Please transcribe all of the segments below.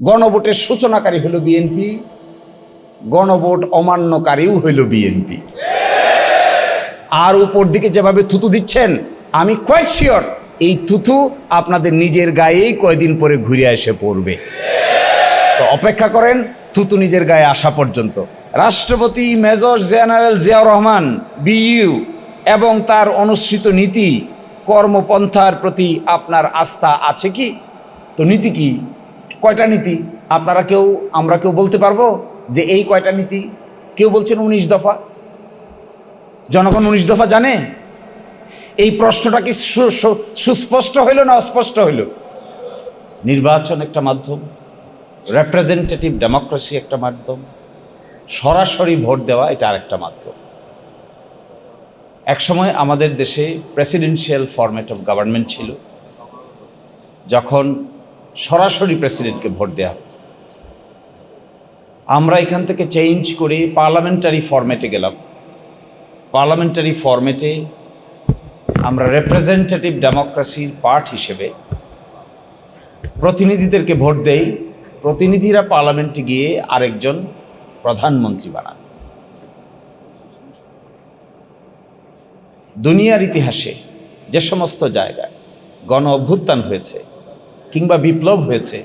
গণভোটের সূচনাকারী হলো বিএনপি, গণভোট অমান্যকারীও হইল বিএনপি। আর উপর দিকে যেভাবে থুতু দিচ্ছেন, আমি কোয়াইট শিওর এই থুতু আপনাদের নিজের গায়েই কয়দিন পরে ঘুরে এসে পড়বে। তো অপেক্ষা করেন থুতু নিজের গায়ে আসা পর্যন্ত। রাষ্ট্রপতি major general Ziaur Rahman BU এবং তার অনুসৃত নীতি কর্মপন্থার প্রতি আপনার আস্থা আছে কি? তো নীতি কি? কয়টা নীতি? আমরা কেউ বলতে পারবো যে এই কয়টা নীতি? কেউ বলছেন 19 দফা। জনগণ 19 দফা জানে? এই প্রশ্নটা কি সুস্পষ্ট হইল না অস্পষ্ট হইল? নির্বাচন একটা মাধ্যম, রিপ্রেজেন্টেটিভ ডেমোক্রেসি একটা মাধ্যম, সরাসরি ভোট দেওয়া এটা আরেকটা মাধ্যম। একসময় আমাদের দেশে প্রেসিডেন্সিয়াল ফরম্যাট অফ গভর্নমেন্ট ছিল, যখন সরাসরি প্রেসিডেন্টকে ভোট দেওয়া হতো। আমরা এখান থেকে চেঞ্জ করে পার্লামেন্টারি ফরম্যাটে গেলাম। পার্লামেন্টারি ফরম্যাটে আমরা রিপ্রেজেন্টেটিভ ডেমোক্রেসির পার্ট হিসেবে প্রতিনিধিদেরকে ভোট দেই। প্রতিনিধিরা পার্লামেন্টে গিয়ে আরেকজন প্রধানমন্ত্রী বানান। দুনিয়ার ইতিহাসে যে সমস্ত জায়গায় গণ অভ্যুত্থান হয়েছে কিংবা বিপ্লব হয়েছে,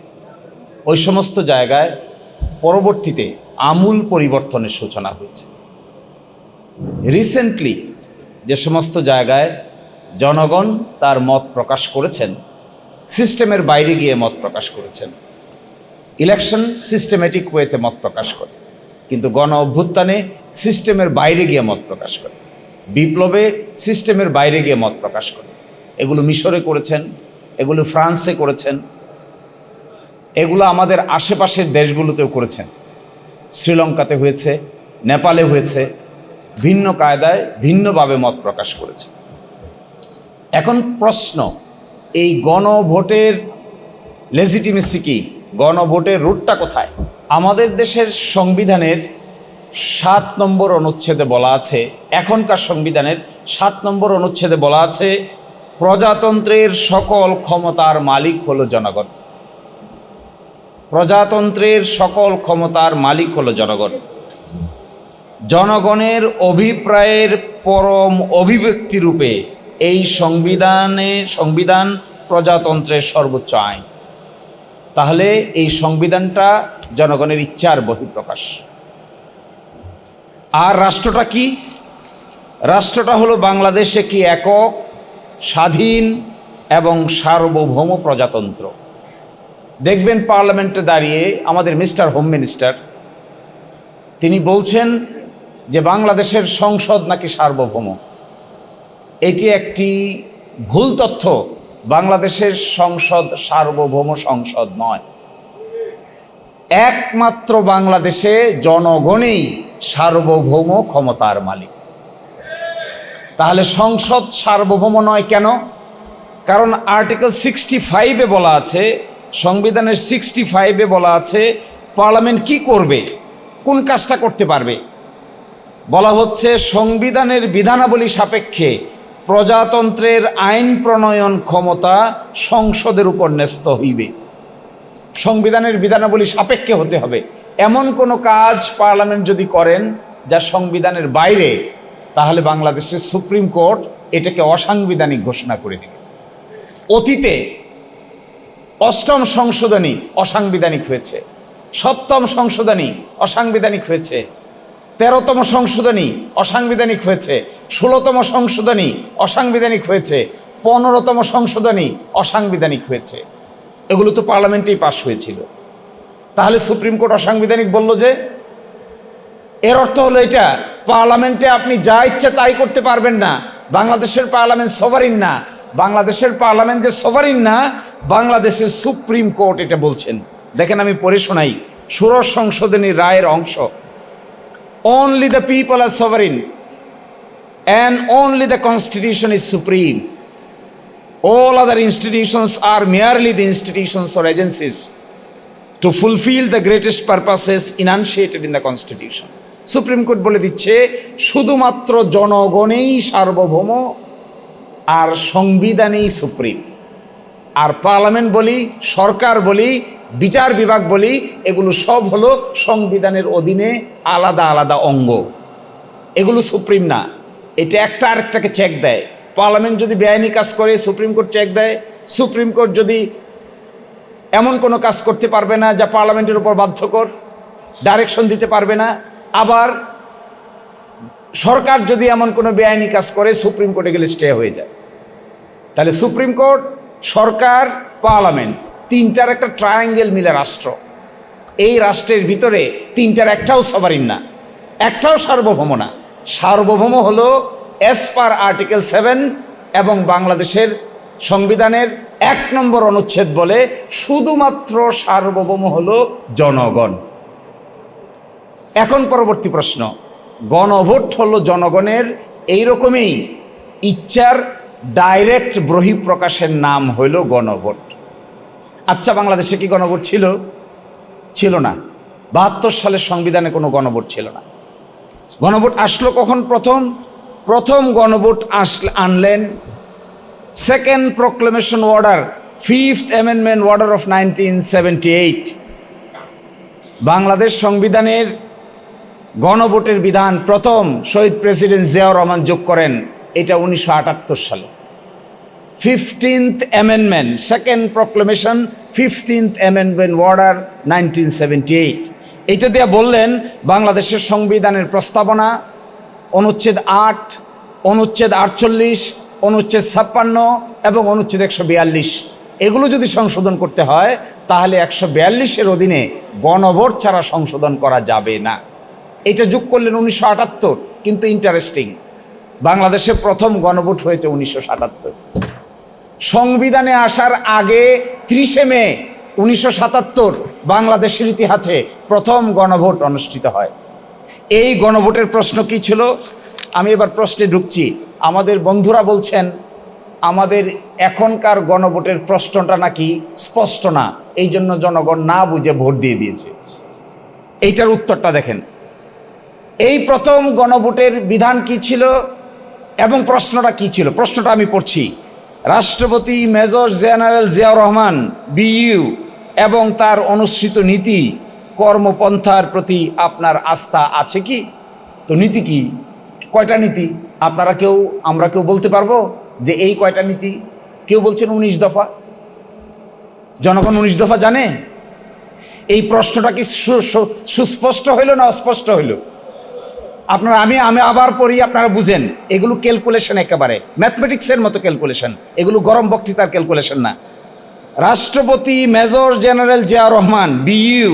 ওই সমস্ত জায়গায় পরবর্তীতে আমূল পরিবর্তনের সূচনা হয়েছে। রিসেন্টলি যে সমস্ত জায়গায় জনগণ তার মত প্রকাশ করেছেন, সিস্টেমের বাইরে গিয়ে মত প্রকাশ করেছেন। ইলেকশন সিস্টেমেটিক ওয়েতে মত প্রকাশ করে, কিন্তু গণ অভ্যুত্থানে সিস্টেমের বাইরে গিয়ে মত প্রকাশ করে, বিপ্লবে সিস্টেমের বাইরে গিয়ে মত প্রকাশ করে। এগুলো মিশরে করেছেন, এগুলো ফ্রান্সে করেছেন, এগুলো আমাদের আশেপাশের দেশগুলোতেও করেছেন। শ্রীলঙ্কাতে হয়েছে, নেপালে হয়েছে, ভিন্ন কায়দায় ভিন্নভাবে মত প্রকাশ করেছে। এখন প্রশ্ন, এই গণভোটের লেজিটিমেসি কি? গণভোটের রুটটা কোথায়? আমাদের দেশের সংবিধানের 7 নম্বর অনুচ্ছেদে বলা আছে, এখনকার সংবিধানের 7 নম্বর অনুচ্ছেদে বলা আছে, প্রজাতন্ত্রের সকল ক্ষমতার মালিক হলো জনগণ। প্রজাতন্ত্রের সকল ক্ষমতার মালিক হলো জনগণ। জনগণের অভিপ্রায়ের পরম অভিব্যক্তি রূপে এই সংবিধান প্রজাতন্ত্রের সর্বোচ্চ আইন। তাহলে এই সংবিধানটা জনগণের ইচ্ছার বহিঃপ্রকাশ। আর রাষ্ট্রটা কি? রাষ্ট্রটা হলো বাংলাদেশে কি একক, স্বাধীন এবং সার্বভৌম প্রজাতন্ত্র। দেখবেন পার্লামেন্টে দাঁড়িয়ে আমাদের মিস্টার হোম মিনিস্টার তিনি বলছেন যে বাংলাদেশের সংসদ নাকি সার্বভৌম। এটি একটি ভুল তথ্য। বাংলাদেশের সংসদ সার্বভৌম সংসদ নয়। একমাত্র বাংলাদেশে জনগণই সার্বভৌম ক্ষমতার মালিক। তাহলে সংসদ সার্বভৌম নয় কেন? কারণ আর্টিকেল 65-এ বলা আছে, সংবিধানের 65-এ বলা আছে পার্লামেন্ট কি করবে, কোন কাজটা করতে পারবে। বলা হচ্ছে সংবিধানের বিধানাবলী সাপেক্ষে প্রজাতন্ত্রের আইন প্রণয়ন ক্ষমতা সংসদের উপর ন্যস্ত হইবে। সংবিধানের বিধানাবলী সাপেক্ষে হতে হবে। এমন কোনো কাজ পার্লামেন্ট যদি করেন যা সংবিধানের বাইরে, তাহলে বাংলাদেশের সুপ্রিম কোর্ট এটাকে অসাংবিধানিক ঘোষণা করে দেবে। অতীতে 8ম সংশোধনী অসাংবিধানিক হয়েছে, 7ম সংশোধনী অসাংবিধানিক হয়েছে, 13তম সংশোধনী অসাংবিধানিক হয়েছে, 16তম সংশোধনী অসাংবিধানিক হয়েছে, 15তম সংশোধনী অসাংবিধানিক হয়েছে। এগুলো তো পার্লামেন্টেই পাশ হয়েছিল। তাহলে সুপ্রিম কোর্ট অসাংবিধানিক বলল যে, এর অর্থ হলো এটা পার্লামেন্টে আপনি যা ইচ্ছে তাই করতে পারবেন না। বাংলাদেশের পার্লামেন্ট সভারিন না। বাংলাদেশের পার্লামেন্ট যে সভারিন না, বাংলাদেশের সুপ্রিম কোর্ট এটা বলছেন। দেখেন আমি পড়ে শোনাই ষোড়শ সংশোধনীর রায়ের অংশ। Only the people are sovereign and only the constitution is supreme. All other institutions are merely the institutions or agencies to fulfill the greatest purposes enunciated in the constitution. Supreme court বলে দিচ্ছে শুধুমাত্র জনগণই সার্বভৌম আর সংবিধানই supreme. আর parliament বলি, সরকার বলি, বিচার বিভাগ বলি, এগুলো সব হলো সংবিধানের অধীনে আলাদা আলাদা অঙ্গ। এগুলো সুপ্রিম না, এটা একটা আরেকটাকে চেক দেয়। পার্লামেন্ট যদি বেআইনি কাজ করে সুপ্রিম কোর্ট চেক দেয়, সুপ্রিম কোর্ট যদি এমন কোনো কাজ করতে পারবে না যা পার্লামেন্টের উপর বাধ্যকর, ডাইরেকশন দিতে পারবে না। আবার সরকার যদি এমন কোনো বেআইনি কাজ করে সুপ্রিম কোর্টে গেলে স্টে হয়ে যায়। তাহলে সুপ্রিম কোর্ট, সরকার, পার্লামেন্ট, তিনটার একটা ট্রায়াঙ্গেল মিলে রাষ্ট্র। এই রাষ্ট্রের ভিতরে তিনটার একটাও সভারিন না, একটাও সার্বভৌম না। সার্বভৌম হলো এস পার আর্টিকেল 7 এবং বাংলাদেশের সংবিধানের 1 নম্বর অনুচ্ছেদ বলে শুধুমাত্র সার্বভৌম হলো জনগণ। এখন পরবর্তী প্রশ্ন, গণভোট হলো জনগণের এইরকমই ইচ্ছার ডাইরেক্ট বহিঃপ্রকাশের নাম হইল গণভোট। আচ্ছা, বাংলাদেশে কি গণভোট ছিল? ছিল না। 72 সালের সংবিধানে কোনো গণভোট ছিল না। গণভোট আসলো কখন? প্রথম গণভোট আনলেন second proclamation order, 5th amendment order of 1978। Bangladesh সংবিধানের গণভোটের বিধান প্রথম শহীদ প্রেসিডেন্ট জিয়াউর রহমান যোগ করেন, এটা 1978 সালে। 15th amendment, second proclamation, 15th amendment order 1978। এইটা দিয়ে বললেন বাংলাদেশের সংবিধানের প্রস্তাবনা, অনুচ্ছেদ 8, অনুচ্ছেদ 48, অনুচ্ছেদ 56 এবং অনুচ্ছেদ 142, এগুলো যদি সংশোধন করতে হয় তাহলে 142-এর অধীনে গণভোট ছাড়া সংশোধন করা যাবে না। এটা যোগ করলেন 1978। কিন্তু ইন্টারেস্টিং, বাংলাদেশে প্রথম গণভোট হয়েছে 1977। সংবিধানে আসার আগে 30শে মে 1977 বাংলাদেশের ইতিহাসে প্রথম গণভোট অনুষ্ঠিত হয়। এই গণভোটের প্রশ্ন কি ছিল? আমি এবার প্রশ্নে ঢুকছি। আমাদের বন্ধুরা বলছেন আমাদের এখনকার গণভোটের প্রশ্নটা নাকি স্পষ্ট না, এই জন্য জনগণ না বুঝে ভোট দিয়ে দিয়েছে। এইটার উত্তরটা দেখেন। এই প্রথম গণভোটের বিধান কি ছিল এবং প্রশ্নটা কি ছিল? প্রশ্নটা আমি পড়ছি। রাষ্ট্রপতি major general Ziaur Rahman BU এবং তার অনুসৃত নীতি কর্মপন্থার প্রতি আপনার আস্থা আছে কি? তো নীতি কি? কয়টা নীতি? আমরা কেউ বলতে পারবো যে এই কয়টা নীতি? কেউ বলছেন 19 দফা। জনগণ 19 দফা জানে? এই প্রশ্নটা কি সুস্পষ্ট হইল না অস্পষ্ট হইল? আপনারা আমি আবার পড়ি, আপনারা বুঝেন। এগুলো ক্যালকুলেশন, একেবারে ম্যাথমেটিক্সের মতো ক্যালকুলেশন, এগুলো গরম বক্তৃতার ক্যালকুলেশন না। রাষ্ট্রপতি major general Ziaur Rahman BU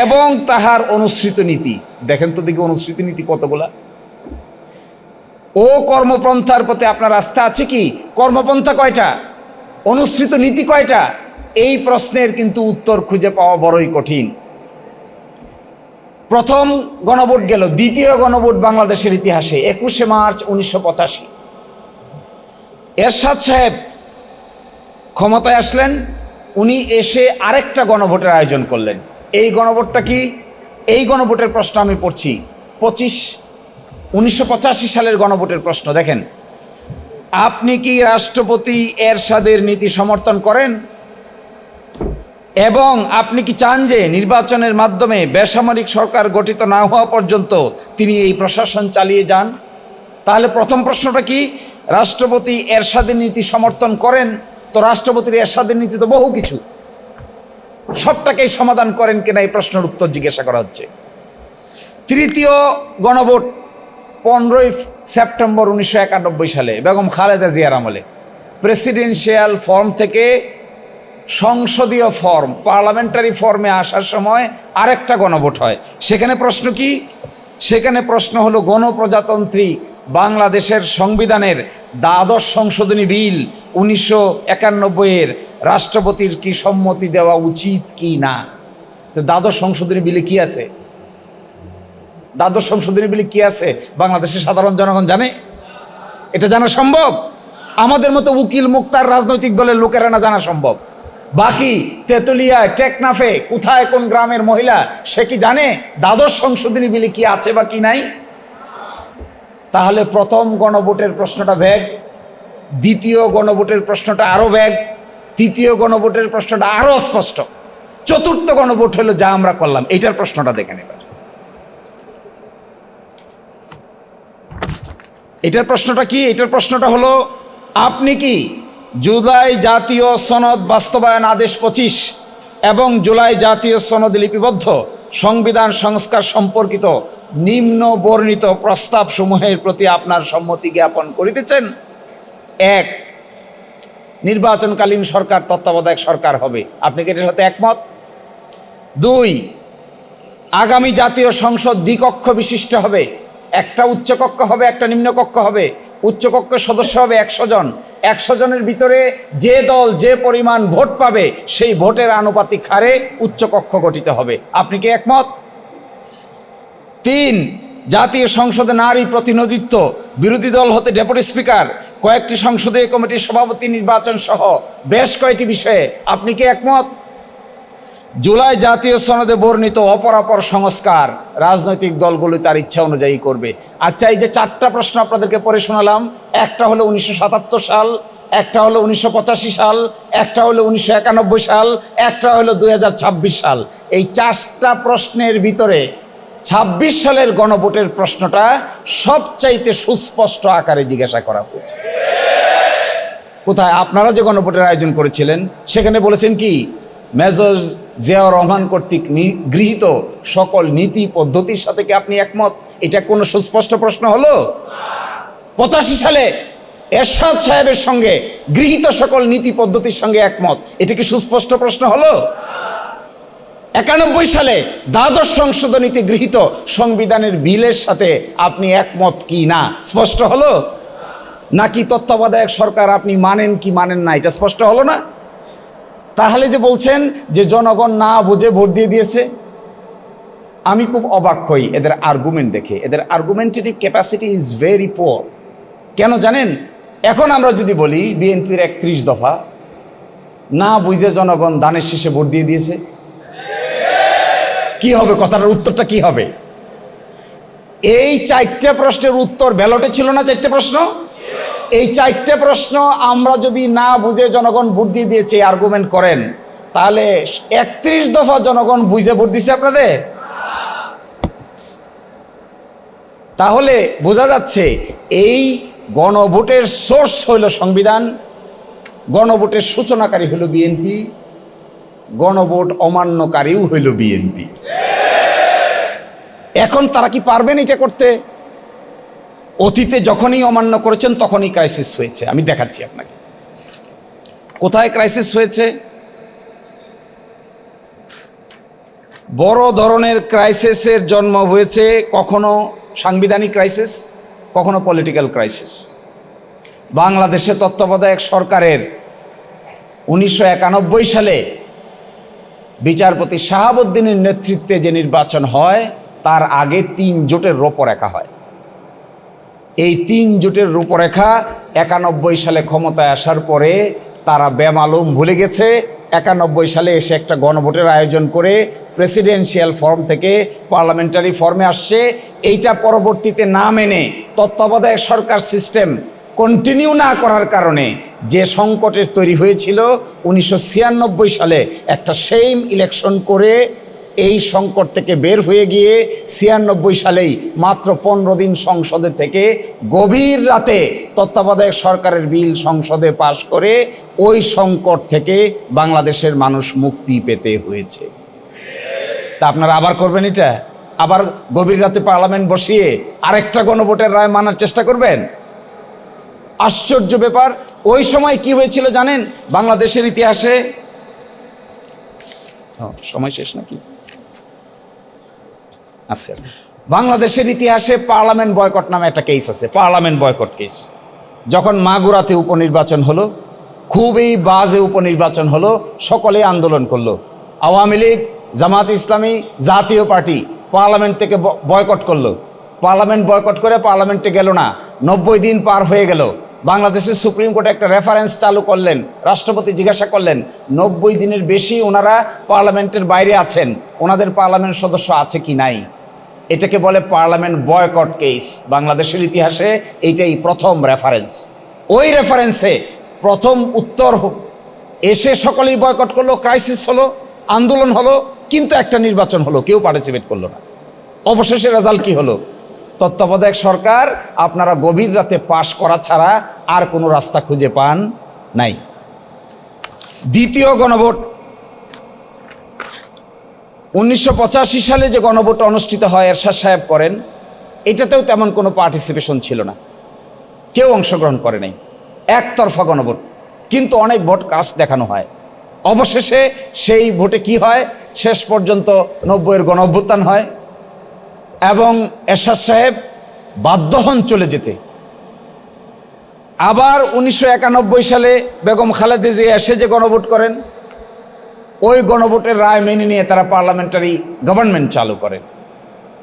এবং তাহার অনুসৃত নীতি, দেখেন তো দেখি অনুসৃত নীতি কতগুলা। ও কর্মপন্থার প্রতি আপনার আস্থা আছে কি? কর্মপন্থা কয়টা? অনুসৃত নীতি কয়টা? এই প্রশ্নের কিন্তু উত্তর খুঁজে পাওয়া বড়ই কঠিন। প্রথম গণভোট গেল। দ্বিতীয় গণভোট বাংলাদেশের ইতিহাসে 21শে মার্চ 1985। এরশাদ সাহেব ক্ষমতায় আসলেন, উনি এসে আরেকটা গণভোটের আয়োজন করলেন। এই গণভোটটা কি? এই গণভোটের প্রশ্ন আমি পড়ছি। 1985 সালের গণভোটের প্রশ্ন দেখেন। আপনি কি রাষ্ট্রপতি এরশাদের নীতি সমর্থন করেন এবং আপনি কি চান যে নির্বাচনের মাধ্যমে বেসামরিক সরকার গঠিত না হওয়া পর্যন্ত তিনি এই প্রশাসন চালিয়ে যান? তাহলে প্রথম প্রশ্নটা কি? রাষ্ট্রপতি এরশাদের নীতি সমর্থন করেন? তো রাষ্ট্রপতির এরশাদের নীতি তো বহু কিছু, সবটাকেই সমাধান করেন কিনা এই প্রশ্নের উত্তর জিজ্ঞাসা করা হচ্ছে। তৃতীয় গণভোট 15ই সেপ্টেম্বর 1991 সালে বেগম খালেদা জিয়ার আমলে। প্রেসিডেন্সিয়াল ফর্ম থেকে সংসদীয় ফর্ম, পার্লামেন্টারি ফর্মে আসার সময় আরেকটা গণভোট হয়। সেখানে প্রশ্ন কি? সেখানে প্রশ্ন হলো গণপ্রজাতন্ত্রী বাংলাদেশের সংবিধানের দ্বাদশ সংশোধনী বিল 1991-এর রাষ্ট্রপতির কি সম্মতি দেওয়া উচিত কি না? তো দ্বাদশ সংশোধনী বিলে কি আছে? দ্বাদশ সংশোধনী বিলে কি আছে বাংলাদেশের সাধারণ জনগণ জানে? এটা জানা সম্ভব? আমাদের মতো উকিল মুক্তার রাজনৈতিক দলের লোকেরা না জানা সম্ভব। বাকি তেতুলিয়ায়, টেকনাফে, কোথায় কোন গ্রামের মহিলা সে কি জানে দ্বাদশ সংশোধনী বিলে কি আছে বা কি নাই? তাহলে প্রথম গণভোটের প্রশ্নটা ভ্যাগ, দ্বিতীয় গণভোটের প্রশ্নটা আরো ভ্যাগ, তৃতীয় গণভোটের প্রশ্নটা আরো স্পষ্ট। চতুর্থ গণভোট হলো যা আমরা করলাম। এইটার প্রশ্নটা দেখেন এবার। এটার প্রশ্নটা কি? এটার প্রশ্নটা হলো, আপনি কি জুলাই জাতীয় সনদ বাস্তবায়ন আদেশ 25 এবং জুলাই জাতীয় সনদে লিপিবদ্ধ সংবিধান সংস্কার সম্পর্কিত নিম্ন বর্ণিত প্রস্তাব সমূহের প্রতি আপনার সম্মতি জ্ঞাপন করিতেছেন? 1, নির্বাচনকালীন সরকার তত্ত্বাবধায়ক সরকার হবে। আপনি কি এটার সাথে একমত? 2, আগামী জাতীয় সংসদ দ্বিকক্ষ বিশিষ্ট হবে। একটা উচ্চকক্ষ হবে, একটা নিম্নকক্ষ হবে। উচ্চকক্ষের সদস্য হবে 100 জন। 100 জনের ভিতরে যে দল যে পরিমাণ ভোট পাবে সেই ভোটের আনুপাতিক হারে উচ্চকক্ষ গঠিত হবে। আপনি কি একমত? 3, জাতীয় সংসদে নারী প্রতিনিধিত্ব, বিরোধী দল হতে ডেপুটি স্পিকার, কয়েকটি সংসদীয় কমিটির সভাপতি নির্বাচন সহ বেশ কয়েকটি বিষয়ে আপনি কি একমত? জুলাই জাতীয় সনদে বর্ণিত অপরাপর সংস্কার রাজনৈতিক দলগুলো তার ইচ্ছা অনুযায়ী করবে। আচ্ছা, এই যে 4টা প্রশ্ন আপনাদেরকে পড়ে শোনালাম, একটা হলো 1977 সাল, একটা হলো 1985 সাল, একটা হলো 1991 সাল, একটা হলো 2026 সাল। এই 4টা প্রশ্নের ভিতরে 26 সালের গণভোটের প্রশ্নটা সবচাইতে সুস্পষ্ট আকারে জিজ্ঞাসা করা হয়েছে। কোথায়? আপনারা যে গণভোটের আয়োজন করেছিলেন সেখানে বলেছেন কি, মেজর জিয়াউর রহমান কর্তৃক গৃহীত সকল নীতি পদ্ধতির সাথে কি আপনি একমত? এটা কোনো সুস্পষ্ট প্রশ্ন হলো? 85 সালে এরশাদ সাহেবের সঙ্গে গৃহীত সকল নীতি পদ্ধতির সঙ্গে একমত, এটা কি সুস্পষ্ট প্রশ্ন হলো? 91 সালে দ্বাদশ সংশোধনীতে গৃহীত সংবিধানের বিলের সাথে আপনি একমত কি না স্পষ্ট হলো? নাকি তত্ত্বাবধায়ক সরকার আপনি মানেন কি মানেন না এটা স্পষ্ট হলো না? তাহলে যে বলছেন যে জনগণ না বুঝে ভোট দিয়ে দিয়েছে, আমি খুব অবাক হই এদের আর্গুমেন্ট দেখে। এদের argumentative capacity is very poor. কেন জানেন? এখন আমরা যদি বলি বিএনপির 31 দফা না বুঝে জনগণ দানের শেষে ভোট দিয়ে দিয়েছে, কি হবে? কথাটার উত্তরটা কি হবে? এই 4টে প্রশ্নের উত্তর ব্যালটে ছিল না? 4টে প্রশ্ন, এই 4টে প্রশ্ন আমরা যদি না বুঝে জনগণ ভোট দিয়ে দিয়েছে আর্গুমেন্ট করেন, তাহলে 31 দফা জনগণ বুঝে ভোট দিছে আপনাদের? তাহলে বোঝা যাচ্ছে এই গণভোটের সোর্স হইল সংবিধান, গণভোটের সূচনাকারী হইল বিএনপি, গণভোট অমান্যকারীও হইল বিএনপি। এখন তারা কি পারবেন এটা করতে? অতীতে যখনই অমান্য করেছেন তখনই ক্রাইসিস হয়েছে। আমি দেখাচ্ছি আপনাকে কোথায় ক্রাইসিস হয়েছে। বড় ধরনের ক্রাইসিসের জন্ম হয়েছে কখনো সাংবিধানিক ক্রাইসিস, কখনো পলিটিক্যাল ক্রাইসিস। বাংলাদেশে তত্ত্বাবধায়ক সরকারের 1991 সালে বিচারপতি শাহাবুদ্দিনের নেতৃত্বে যে নির্বাচন হয় তার আগে 3 জোটের রূপরেখা হয়। এই 3 জোটের রূপরেখা 91 সালে ক্ষমতায় আসার পরে তারা বেমালুম ভুলে গেছে। 91 সালে এসে একটা গণভোটের আয়োজন করে প্রেসিডেন্সিয়াল ফর্ম থেকে পার্লামেন্টারি ফর্মে আসছে। এইটা পরবর্তীতে না মেনে তত্ত্বাবধায়ক সরকার সিস্টেম কন্টিনিউ না করার কারণে যে সংকটের তৈরি হয়েছিল 1996 সালে একটা সেইম ইলেকশন করে এই সংকট থেকে বের হয়ে গিয়ে 96 সালেই মাত্র 15 দিন সংসদে থেকে গভীর রাতে তত্ত্বাবধায়ক সরকারের বিল সংসদে পাশ করে ওই সংকট থেকে বাংলাদেশের মানুষ মুক্তি পেতে হয়েছে। তা আপনারা আবার করবেন এটা? আবার গভীর রাতে পার্লামেন্ট বসিয়ে আরেকটা গণভোটের রায় মানার চেষ্টা করবেন? আশ্চর্য ব্যাপার। ওই সময় কি হয়েছিল জানেন? বাংলাদেশের ইতিহাসে সময় শেষ নাকি? আচ্ছা, বাংলাদেশের ইতিহাসে পার্লামেন্ট বয়কট নামে একটা কেস আছে, পার্লামেন্ট বয়কট কেস। যখন মাগুরাতে উপনির্বাচন হলো, খুবই বাজে উপনির্বাচন হলো, সকলে আন্দোলন করলো। আওয়ামী লীগ, জামাত ইসলামী, জাতীয় পার্টি পার্লামেন্ট থেকে বয়কট করলো। পার্লামেন্ট বয়কট করে পার্লামেন্টে গেল না। 90 দিন পার হয়ে গেল। বাংলাদেশের সুপ্রিম কোর্টে একটা রেফারেন্স চালু করলেন। রাষ্ট্রপতি জিজ্ঞাসা করলেন 90 দিনের বেশি ওনারা পার্লামেন্টের বাইরে আছেন, ওনাদের পার্লামেন্ট সদস্য আছে কি নাই। এটাকে বলে পার্লামেন্ট বয়কট কেস। বাংলাদেশের ইতিহাসে এইটাই প্রথম রেফারেন্স। ওই রেফারেন্সে প্রথম উত্তর এসে সকলেই বয়কট করলো, ক্রাইসিস হলো। আন্দোলন হলো, কিন্তু একটা নির্বাচন হলো, কেউ পার্টিসিপেট করলো না। অবশেষে রেজাল্ট কি হলো? তত্ত্বাবধায়ক সরকার আপনারা গভীর রাতে পাশ করা ছাড়া আর কোনো রাস্তা খুঁজে পান নাই। দ্বিতীয় গণভোট 1985 সালে যে গণভোট অনুষ্ঠিত হয়, এরশাদ সাহেব করেন, এটাতেও তেমন কোনো পার্টিসিপেশন ছিল না, কেউ অংশগ্রহণ করে নাই, একতরফা গণভোট, কিন্তু অনেক ভোট কাস্ট দেখানো হয়। অবশেষে সেই ভোটে কি হয়? শেষ পর্যন্ত 90-এর গণঅভ্যুত্থান হয় এবং এরশাদ সাহেব বাধ্য হন চলে যেতে। আবার 1991 সালে বেগম খালেদা জিয়া এসে যে গণভোট করেন, ওই গণভোটের রায় মেনে নিয়ে তারা পার্লামেন্টারি গভর্নমেন্ট চালু করেন।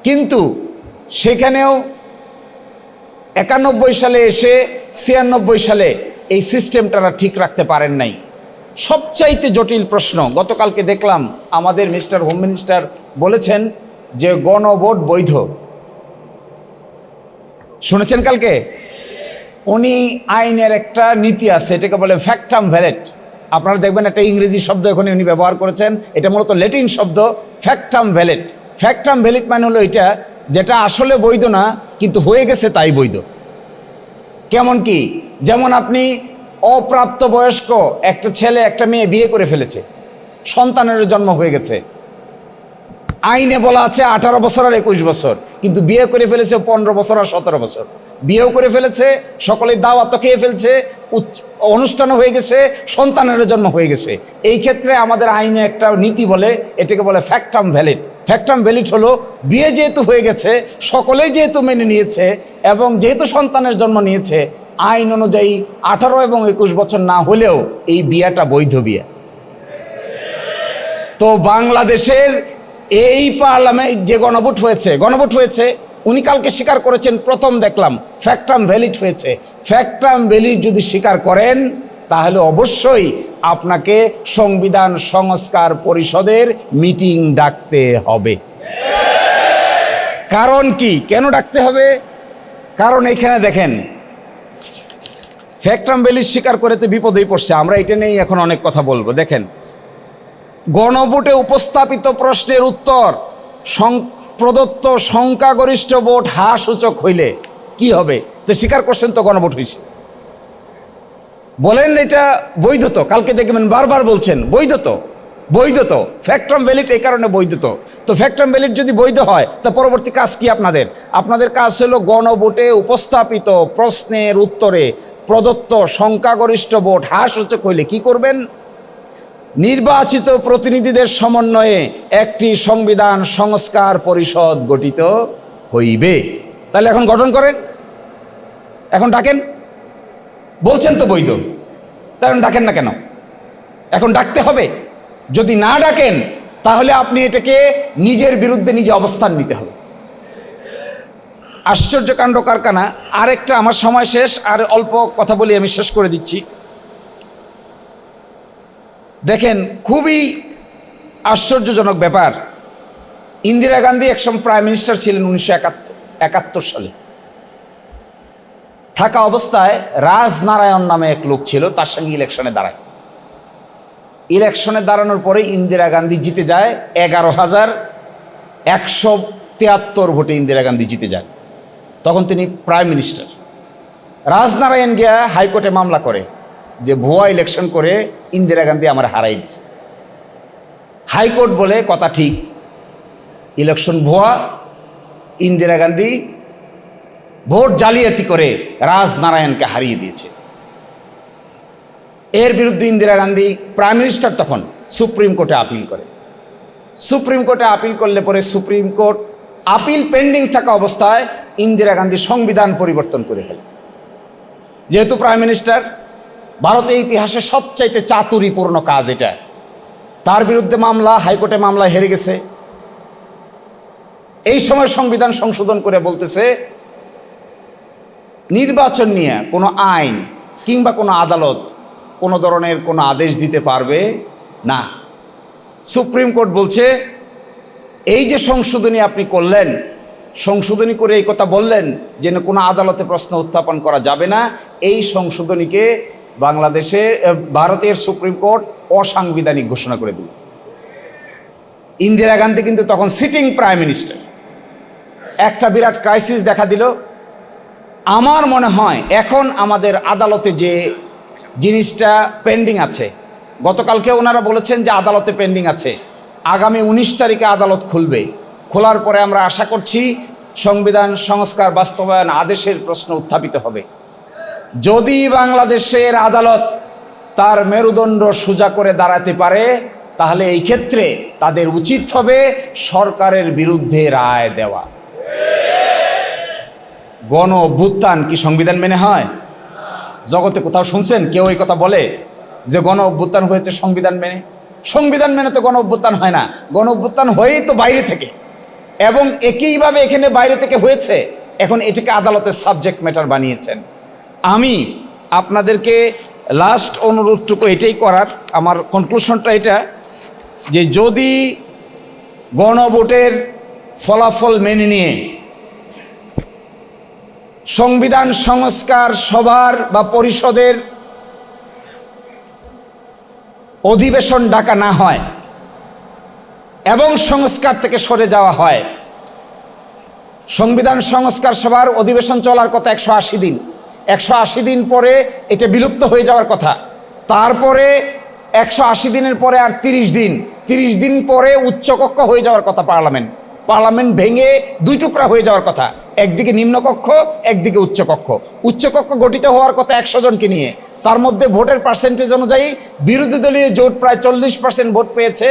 কিন্তু সেখানেও 91 সালে এসে 96 সালে এই সিস্টেমটা ঠিক রাখতে পারেন নাই। সবচাইতে জটিল প্রশ্ন, গতকালকে দেখলাম আমাদের মিস্টার হোম মিনিস্টার বলেছেন যে গণভোট বৈধ। শুনেছেন কালকে? উনি আইনের একটা নীতি আছে, এটাকে বলে ফ্যাক্টাম ভ্যালেট। আপনারা দেখবেন একটা ইংরেজি শব্দ এখন উনি ব্যবহার করেছেন, এটা মূলত ল্যাটিন শব্দ, ফ্যাক্টাম ভ্যালেট। ফ্যাক্টাম ভ্যালিড মানে হলো এটা যেটা আসলে বৈধ না, কিন্তু হয়ে গেছে তাই বৈধ। কেমন কি? যেমন আপনি অপ্রাপ্তবয়স্ক একটা ছেলে একটা মেয়ে বিয়ে করে ফেলেছে, সন্তানের জন্ম হয়ে গেছে, আইনে বলা আছে 18 বছর আর 21 বছর, কিন্তু বিয়ে করে ফেলেছে 15 বছর আর 17 বছর। বিয়েও করে ফেলেছে, সকলে দাওয়াত খেয়ে ফেলছে, অনুষ্ঠানও হয়ে গেছে, সন্তানের জন্ম হয়ে গেছে। এই ক্ষেত্রে আমাদের আইনে একটা নীতি বলে, এটাকে বলে ফ্যাক্টাম ভ্যালিড। ফ্যাক্টাম ভ্যালিড হলো বিয়ে যেহেতু হয়ে গেছে, সকলেই যেহেতু মেনে নিয়েছে এবং যেহেতু সন্তানের জন্ম নিয়েছে, আইন অনুযায়ী 18 এবং 21 বছর না হলেও এই বিয়েটা বৈধ বিয়ে। তো বাংলাদেশের এই পার্লামেন্ট যে গণভোট হয়েছে, উনি কালকে স্বীকার করেছেন, প্রথম দেখলাম ফ্যাক্টাম ভ্যালিড হয়েছে। ফ্যাক্টাম ভ্যালিড যদি স্বীকার করেন, তাহলে অবশ্যই আপনাকে সংবিধান সংস্কার পরিষদের মিটিং ডাকতে হবে। কারণ কি? কেন ডাকতে হবে? কারণ এখানে দেখেন, ফ্যাক্টাম ভ্যালিড স্বীকার করে তো বিপদেই পড়ছে। আমরা এটা নিয়েই এখন অনেক কথা বলবো। দেখেন, গণভোটে উপস্থাপিত প্রশ্নের উত্তর প্রদত্ত সংখ্যাগরিষ্ঠ ভোট সূচক হইলে কি হবে? তো স্বীকার করছেন তো গণভোট হয়েছে, বলেন এটা বৈধ তো। কালকে দেখবেন বারবার বলছেন বৈধ তো ফ্যাক্টাম ভ্যালিড, এই কারণে বৈধ তো ফ্যাক্টাম ভ্যালিড যদি বৈধ হয়, তা পরবর্তী কাজ কি আপনাদের কাজ হলো গণভোটে উপস্থাপিত প্রশ্নের উত্তরে প্রদত্ত সংখ্যাগরিষ্ঠ ভোট সূচক হইলে কি করবেন? নির্বাচিত প্রতিনিধিদের সমন্বয়ে একটি সংবিধান সংস্কার পরিষদ গঠিত হইবে। তাহলে এখন গঠন করেন, এখন ডাকেন। বলছেন তো বৈধ, তাহলে ডাকেন না কেন? এখন ডাকতে হবে। যদি না ডাকেন, তাহলে আপনি এটাকে নিজের বিরুদ্ধে নিজে অবস্থান নিতে হবে। আশ্চর্য কাণ্ড কারখানা। আরেকটা, আমার সময় শেষ, আর অল্প কথা বলি, আমি শেষ করে দিচ্ছি। দেখেন, খুবই আশ্চর্যজনক ব্যাপার। ইন্দিরা গান্ধী একসময় প্রাইম মিনিস্টার ছিলেন 1971 সালে। থাকা অবস্থায় রাজনারায়ণ নামে এক লোক ছিল, তার সঙ্গে ইলেকশনে দাঁড়ায়। ইলেকশনে দাঁড়ানোর পরে ইন্দিরা গান্ধী জিতে যায় 11,173 ভোটে ইন্দিরা গান্ধী জিতে যায়। তখন তিনি প্রাইম মিনিস্টার। রাজনারায়ণ গিয়া হাইকোর্টে মামলা করে যে ভুয়া ইলেকশন করে ইন্দিরা গান্ধী আমার হারাই দিছে। হাইকোর্ট বলে কথা ঠিক, ইলেকশন ভুয়া, ইন্দিরা গান্ধী ভোট জালিয়াতি করে রাজনারায়ণকে হারিয়ে দিয়েছে। এর বিরুদ্ধে ইন্দিরা গান্ধী প্রাইম মিনিস্টার তখন সুপ্রিম কোর্টে আপিল করে। সুপ্রিম কোর্টে আপিল করলে পরে সুপ্রিম কোর্ট আপিল পেন্ডিং থাকা অবস্থায় ইন্দিরা গান্ধী সংবিধান পরিবর্তন করে ফেলে। যেহেতু প্রাইম মিনিস্টার, ভারতের ইতিহাসে সবচাইতে চাতুরীপূর্ণ কাজ এটা। তার বিরুদ্ধে মামলা, হাইকোর্টে মামলা হেরে গেছে। এই সময় সংবিধান সংশোধন করে বলতেছে নির্বাচন নিয়ে কোনো আইন কিংবা কোনো আদালত কোনো ধরনের কোনো আদেশ দিতে পারবে না। সুপ্রিম কোর্ট বলছে এই যে সংশোধনী আপনি করলেন, সংশোধনী করে এই কথা বললেন যে কোনো আদালতে প্রশ্ন উত্থাপন করা যাবে না, এই সংশোধনীকে ভারতের সুপ্রিম কোর্ট অসাংবিধানিক ঘোষণা করে দিল। ইন্দিরা গান্ধী কিন্তু তখন সিটিং প্রাইম মিনিস্টার। একটা বিরাট ক্রাইসিস দেখা দিল। আমার মনে হয় এখন আমাদের আদালতে যে জিনিসটা পেন্ডিং আছে, গতকালকে ওনারা বলেছেন যে আদালতে পেন্ডিং আছে, আগামী 19 তারিখে আদালত খুলবে। খোলার পরে আমরা আশা করছি সংবিধান সংস্কার বাস্তবায়ন আদেশের প্রশ্ন উত্থাপিত হবে। যদি বাংলাদেশের আদালত তার মেরুদণ্ড সোজা করে দাঁড়াতে পারে, তাহলে এই ক্ষেত্রে তাদের উচিত হবে সরকারের বিরুদ্ধে রায় দেওয়া। গণ অভ্যুত্থান কি সংবিধান মেনে হয়? জগতে কোথাও শুনছেন কেউ এই কথা বলে যে গণ অভ্যুত্থান হয়েছে সংবিধান মেনে? সংবিধান মেনে তো গণ অভ্যুত্থান হয় না, গণ অভ্যুত্থান হয়েই তো বাইরে থেকে, এবং একইভাবে এখানে বাইরে থেকে হয়েছে। এখন এটাকে আদালতের সাবজেক্ট ম্যাটার বানিয়েছেন। আমি আপনাদেরকে লাস্ট অনুরোধটুকু এটাই করার, আমার কনক্লুশনটা এটা যে যদি গণভোটের ফলাফল মেনে নিয়ে সংবিধান সংস্কার সভার বা পরিষদের অধিবেশন ডাকা না হয় এবং সংস্কার থেকে সরে যাওয়া হয়, সংবিধান সংস্কার সভার অধিবেশন চলার কথা 180 দিন, 180 দিন পরে এটা বিলুপ্ত হয়ে যাওয়ার কথা, তারপরে 180 দিনের পরে আর 30 দিন পরে উচ্চকক্ষ হয়ে যাওয়ার কথা পার্লামেন্ট ভেঙে 2 টুকরা হয়ে যাওয়ার কথা, একদিকে নিম্নকক্ষ একদিকে উচ্চকক্ষ। উচ্চকক্ষ গঠিত হওয়ার কথা 100 জনকে নিয়ে, তার মধ্যে ভোটের পার্সেন্টেজ অনুযায়ী বিরোধী দলীয় জোট প্রায় 40% ভোট পেয়েছে,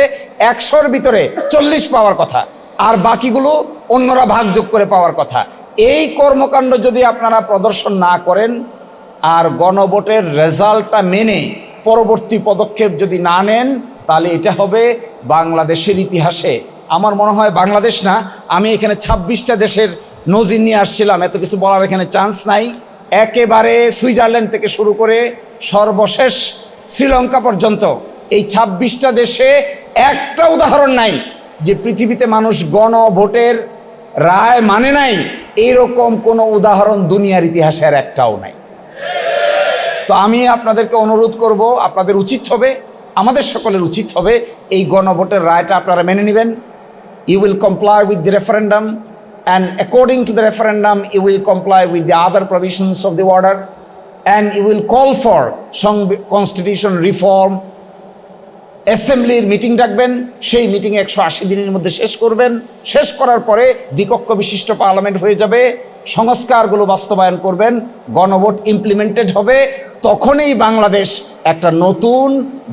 100-র ভিতরে 40 পাওয়ার কথা, আর বাকিগুলো অন্যরা ভাগযোগ করে পাওয়ার কথা। এই কর্মকাণ্ড যদি আপনারা প্রদর্শন না করেন আর গণভোটের রেজাল্টটা মেনে পরবর্তী পদক্ষেপ যদি না নেন, তাহলে এটা হবে বাংলাদেশের ইতিহাসে, আমার মনে হয় বাংলাদেশ না, আমি এখানে 26টা দেশের নজির নিয়ে আসছিলাম, এত কিছু বলার এখানে চান্স নাই। একেবারে সুইজারল্যান্ড থেকে শুরু করে সর্বশেষ শ্রীলঙ্কা পর্যন্ত এই 26টা দেশে একটা উদাহরণ নাই যে পৃথিবীতে মানুষ গণভোটের রায় মানে নাই, এইরকম কোনো উদাহরণ দুনিয়ার ইতিহাসে আর একটাও নাই। তো আমি আপনাদেরকে অনুরোধ করব, আপনাদের উচিত হবে, আমাদের সকলের উচিত হবে এই গণভোটের রায়টা আপনারা মেনে নেবেন। You will comply with the referendum, and according to the referendum you will comply with the other provisions of the order, and you will call for constitution reform. অ্যাসেম্বলির মিটিং ডাকবেন, সেই মিটিং 180 দিনের মধ্যে শেষ করবেন, শেষ করার পরে দ্বিকক্ষ বিশিষ্ট পার্লামেন্ট হয়ে যাবে, সংস্কারগুলো বাস্তবায়ন করবেন, গণভোট ইমপ্লিমেন্টেড হবে, তখনই বাংলাদেশ একটা নতুন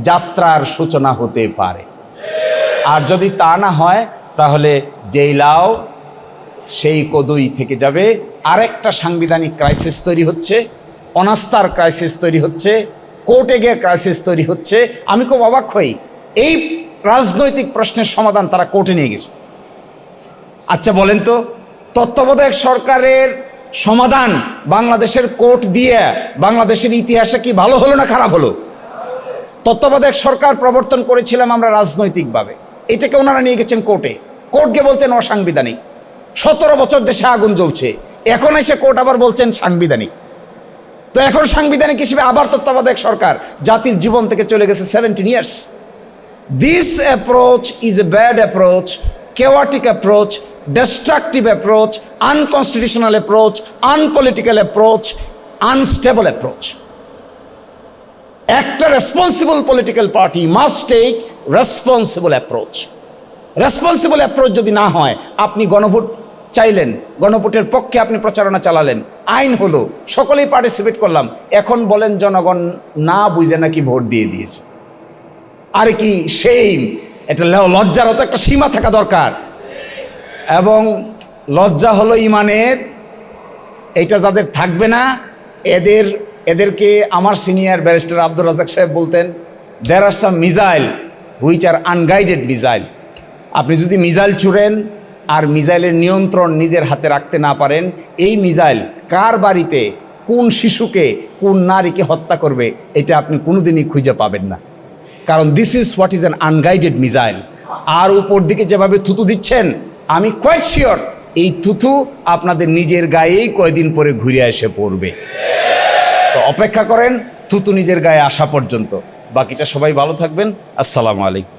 যাত্রার সূচনা হতে পারে। আর যদি তা না হয় তাহলে যেই লাও সেই কদুই থেকে যাবে। আরেকটা সাংবিধানিক ক্রাইসিস তৈরি হচ্ছে, অনাস্থার ক্রাইসিস তৈরি হচ্ছে, কোর্টে গিয়ে ক্রাইসিস তৈরি হচ্ছে। আমি খুব অবাক হই, এই রাজনৈতিক প্রশ্নের সমাধান তারা কোর্টে নিয়ে গেছে। আচ্ছা বলেন তো, তত্ত্বাবধায়ক সরকারের সমাধান বাংলাদেশের কোর্ট দিয়ে বাংলাদেশের ইতিহাসে কি ভালো হলো না খারাপ হলো? তত্ত্বাবধায়ক সরকার প্রবর্তন করেছিলাম আমরা রাজনৈতিকভাবে, এটাকে ওনারা নিয়ে গেছেন কোর্টে, কোর্টকে বলছেন অসাংবিধানিক। 17 বছর দেশে আগুন জ্বলছে, এখন এসে কোর্ট আবার বলছেন সাংবিধানিক। তো এখন সাংবিধানিক হিসেবে আবার তত্ত্বাবধায়ক সরকার জাতির জীবন থেকে চলে গেছে 17 years. This approach is a bad approach, chaotic approach, destructive approach, unconstitutional approach, unpolitical approach, unstable approach. একটা responsible political party must take responsible approach. Responsible approach যদি না হয়, আপনি গণভোট চাইলেন, গণভোটের পক্ষে আপনি প্রচারণা চালালেন, আইন হলো, সকলেই পার্টিসিপেট করলাম, এখন বলেন জনগণ না বুঝে নাকি ভোট দিয়ে দিয়েছে। আরে কি সেইম, এটা লজ্জারও তো একটা সীমা থাকা দরকার। এবং লজ্জা হলো ইমানের, এইটা যাদের থাকবে না এদেরকে আমার সিনিয়র ব্যারিস্টার আব্দুর রাজাক সাহেব বলতেন, there are some missile which are unguided missile. আপনি যদি মিসাইল ছুড়েন আর মিসাইলের নিয়ন্ত্রণ নিজের হাতে রাখতে না পারেন, এই মিসাইল কার বাড়িতে কোন শিশুকে কোন নারীকে হত্যা করবে এটা আপনি কোনোদিনই খুঁজে পাবেন না, কারণ this is what is an unguided missile. আর উপর দিকে যেভাবে থুতু দিচ্ছেন, আমি কোয়াইট শিওর এই থুতু আপনাদের নিজের গায়েই কয়দিন পরে ঘুরে এসে পড়বে। তো অপেক্ষা করেন থুতু নিজের গায়ে আসা পর্যন্ত। বাকিটা সবাই ভালো থাকবেন। আসসালামু আলাইকুম।